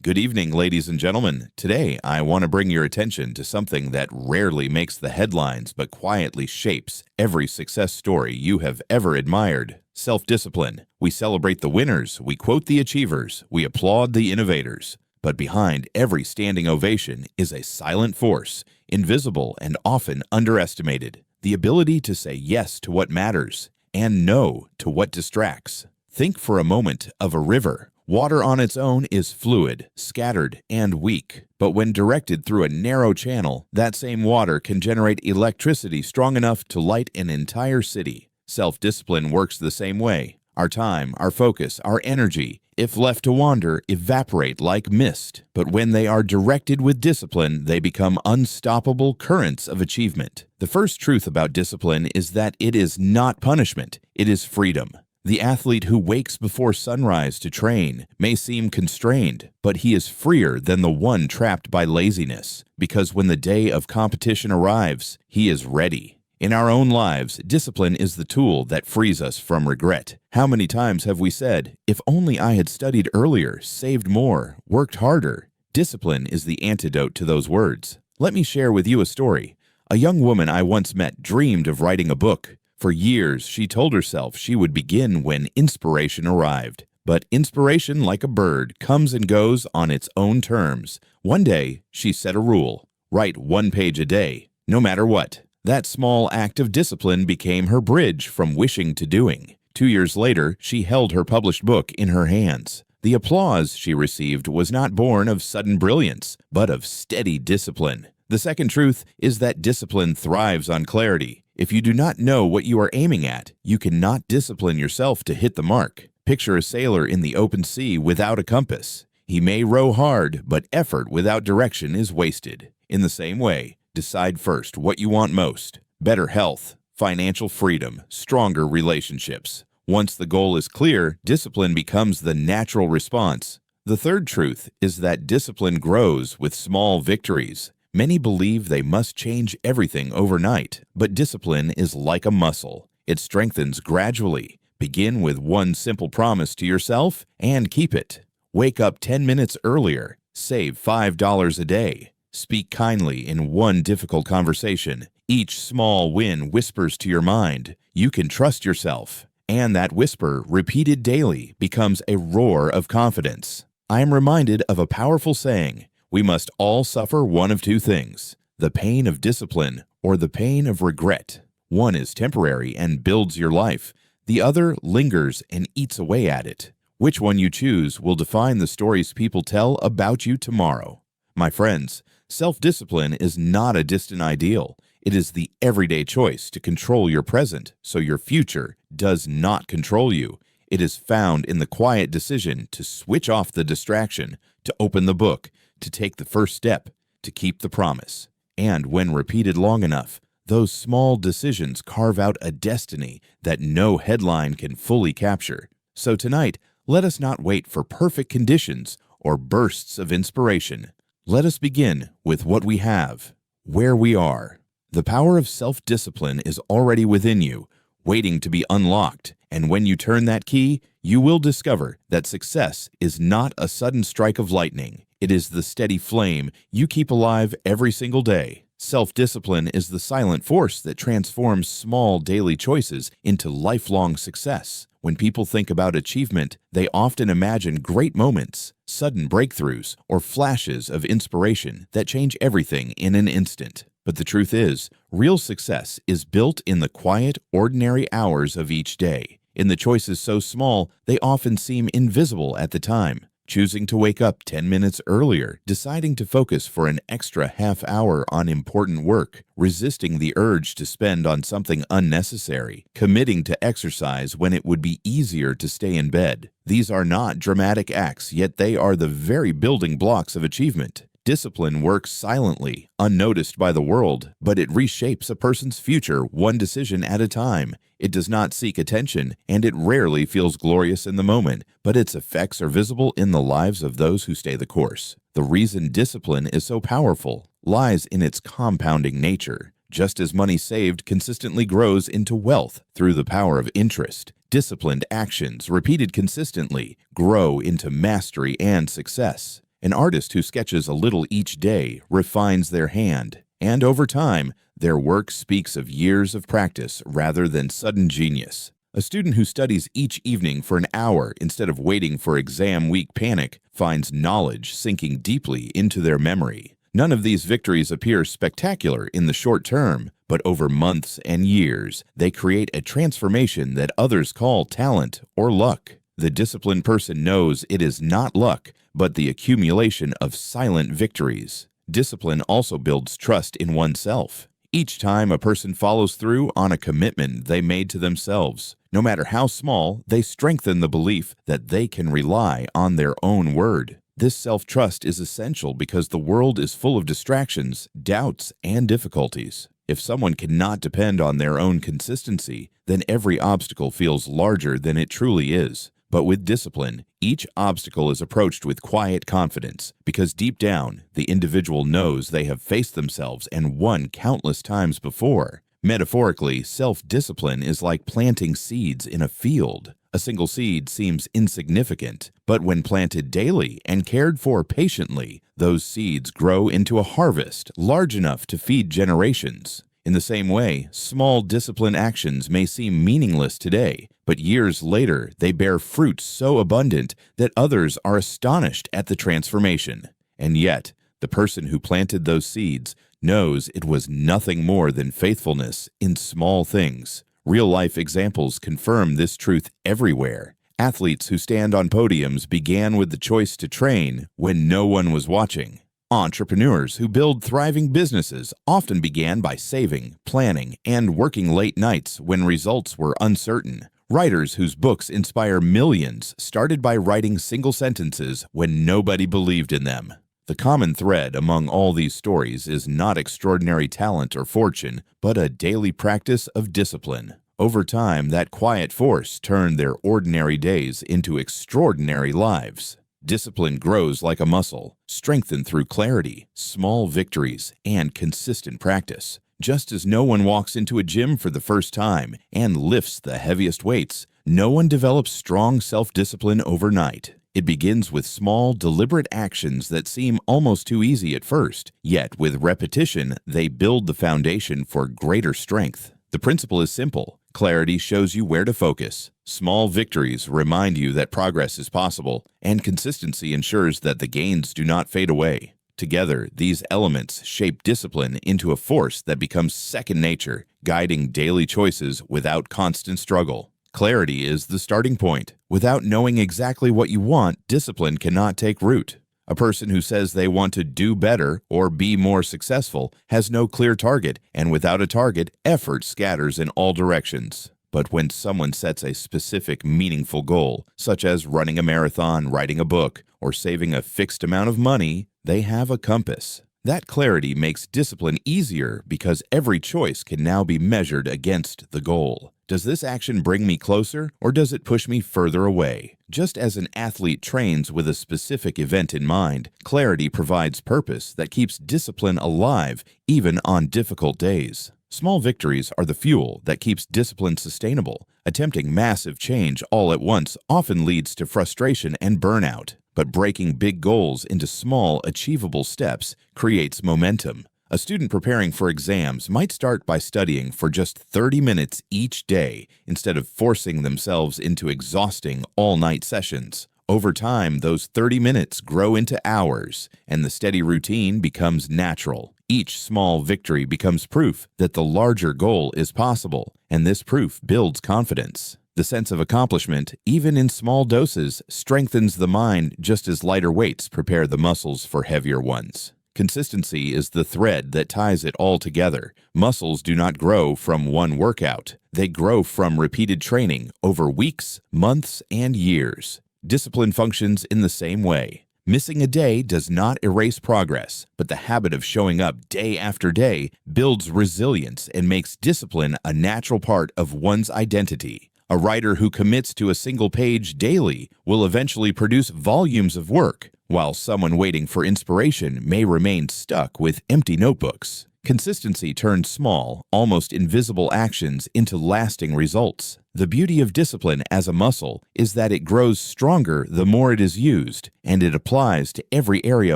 Good evening, ladies and gentlemen. Today, I want to bring your attention to something that rarely makes the headlines but quietly shapes every success story you have ever admired. Self-discipline. We celebrate the winners, we quote the achievers, we applaud the innovators. But behind every standing ovation is a silent force, invisible and often underestimated. The ability to say yes to what matters and no to what distracts. Think for a moment of a river. Water on its own is fluid, scattered, and weak. But when directed through a narrow channel, that same water can generate electricity strong enough to light an entire city. Self-discipline works the same way. Our time, our focus, our energy, if left to wander, evaporate like mist. But when they are directed with discipline, they become unstoppable currents of achievement. The first truth about discipline is that it is not punishment, it is freedom. The athlete who wakes before sunrise to train may seem constrained, but he is freer than the one trapped by laziness, because when the day of competition arrives, he is ready. In our own lives, discipline is the tool that frees us from regret. How many times have we said, "If only I had studied earlier, saved more, worked harder"? Discipline is the antidote to those words. Let me share with you a story. A young woman I once met dreamed of writing a book. For years, she told herself she would begin when inspiration arrived. But inspiration, like a bird, comes and goes on its own terms. One day, she set a rule: write 1 page a day, no matter what. That small act of discipline became her bridge from wishing to doing. 2 years later, she held her published book in her hands. The applause she received was not born of sudden brilliance, but of steady discipline. The second truth is that discipline thrives on clarity. If you do not know what you are aiming at, you cannot discipline yourself to hit the mark. Picture a sailor in the open sea without a compass. He may row hard, but effort without direction is wasted. In the same way, decide first what you want most: better health, financial freedom, stronger relationships. Once the goal is clear, discipline becomes the natural response. The third truth is that discipline grows with small victories. Many believe they must change everything overnight, but discipline is like a muscle. It strengthens gradually. Begin with one simple promise to yourself and keep it. Wake up 10 minutes earlier. Save $5 a day. Speak kindly in one difficult conversation. Each small win whispers to your mind, "You can trust yourself." And that whisper, repeated daily, becomes a roar of confidence. I am reminded of a powerful saying: we must all suffer one of two things: the pain of discipline or the pain of regret. One is temporary and builds your life. The other lingers and eats away at it. Which one you choose will define the stories people tell about you tomorrow. My friends, self-discipline is not a distant ideal. It is the everyday choice to control your present so your future does not control you. It is found in the quiet decision to switch off the distraction, to open the book, to take the first step, to keep the promise. And when repeated long enough, those small decisions carve out a destiny that no headline can fully capture. So tonight, let us not wait for perfect conditions or bursts of inspiration. Let us begin with what we have, where we are. The power of self-discipline is already within you, waiting to be unlocked. And when you turn that key, you will discover that success is not a sudden strike of lightning. It is the steady flame you keep alive every single day. Self-discipline is the silent force that transforms small daily choices into lifelong success. When people think about achievement, they often imagine great moments, sudden breakthroughs, or flashes of inspiration that change everything in an instant. But the truth is, real success is built in the quiet, ordinary hours of each day. In the choices so small, they often seem invisible at the time. Choosing to wake up 10 minutes earlier, deciding to focus for an extra half hour on important work, resisting the urge to spend on something unnecessary, committing to exercise when it would be easier to stay in bed. These are not dramatic acts, yet they are the very building blocks of achievement. Discipline works silently, unnoticed by the world, but it reshapes a person's future one decision at a time. It does not seek attention, and it rarely feels glorious in the moment, but its effects are visible in the lives of those who stay the course. The reason discipline is so powerful lies in its compounding nature. Just as money saved consistently grows into wealth through the power of interest, disciplined actions repeated consistently grow into mastery and success. An artist who sketches a little each day refines their hand, and over time, their work speaks of years of practice rather than sudden genius. A student who studies each evening for an hour instead of waiting for exam week panic finds knowledge sinking deeply into their memory. None of these victories appear spectacular in the short term, but over months and years, they create a transformation that others call talent or luck. The disciplined person knows it is not luck, but the accumulation of silent victories. Discipline also builds trust in oneself. Each time a person follows through on a commitment they made to themselves, no matter how small, they strengthen the belief that they can rely on their own word. This self-trust is essential because the world is full of distractions, doubts, and difficulties. If someone cannot depend on their own consistency, then every obstacle feels larger than it truly is. But with discipline, each obstacle is approached with quiet confidence because deep down, the individual knows they have faced themselves and won countless times before. Metaphorically, self-discipline is like planting seeds in a field. A single seed seems insignificant, but when planted daily and cared for patiently, those seeds grow into a harvest large enough to feed generations. In the same way, small discipline actions may seem meaningless today, but years later they bear fruit so abundant that others are astonished at the transformation. And yet, the person who planted those seeds knows it was nothing more than faithfulness in small things. Real-life examples confirm this truth everywhere. Athletes who stand on podiums began with the choice to train when no one was watching. Entrepreneurs who build thriving businesses often began by saving, planning, and working late nights when results were uncertain. Writers whose books inspire millions started by writing single sentences when nobody believed in them. The common thread among all these stories is not extraordinary talent or fortune, but a daily practice of discipline. Over time, that quiet force turned their ordinary days into extraordinary lives. Discipline grows like a muscle, strengthened through clarity, small victories, and consistent practice. Just as no one walks into a gym for the first time and lifts the heaviest weights, no one develops strong self-discipline overnight. It begins with small, deliberate actions that seem almost too easy at first, yet with repetition, they build the foundation for greater strength. The principle is simple. Clarity shows you where to focus. Small victories remind you that progress is possible, and consistency ensures that the gains do not fade away. Together, these elements shape discipline into a force that becomes second nature, guiding daily choices without constant struggle. Clarity is the starting point. Without knowing exactly what you want, discipline cannot take root. A person who says they want to do better or be more successful has no clear target, and without a target, effort scatters in all directions. But when someone sets a specific, meaningful goal, such as running a marathon, writing a book, or saving a fixed amount of money, they have a compass. That clarity makes discipline easier because every choice can now be measured against the goal. Does this action bring me closer, or does it push me further away? Just as an athlete trains with a specific event in mind, clarity provides purpose that keeps discipline alive even on difficult days. Small victories are the fuel that keeps discipline sustainable. Attempting massive change all at once often leads to frustration and burnout, but breaking big goals into small, achievable steps creates momentum. A student preparing for exams might start by studying for just 30 minutes each day instead of forcing themselves into exhausting all-night sessions. Over time, those 30 minutes grow into hours, and the steady routine becomes natural. Each small victory becomes proof that the larger goal is possible, and this proof builds confidence. The sense of accomplishment, even in small doses, strengthens the mind just as lighter weights prepare the muscles for heavier ones. Consistency is the thread that ties it all together. Muscles do not grow from one workout. They grow from repeated training over weeks, months, and years. Discipline functions in the same way. Missing a day does not erase progress, but the habit of showing up day after day builds resilience and makes discipline a natural part of one's identity. A writer who commits to a single page daily will eventually produce volumes of work, while someone waiting for inspiration may remain stuck with empty notebooks. Consistency turns small, almost invisible actions into lasting results. The beauty of discipline as a muscle is that it grows stronger the more it is used, and it applies to every area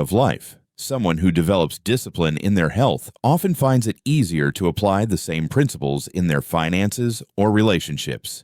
of life. Someone who develops discipline in their health often finds it easier to apply the same principles in their finances or relationships.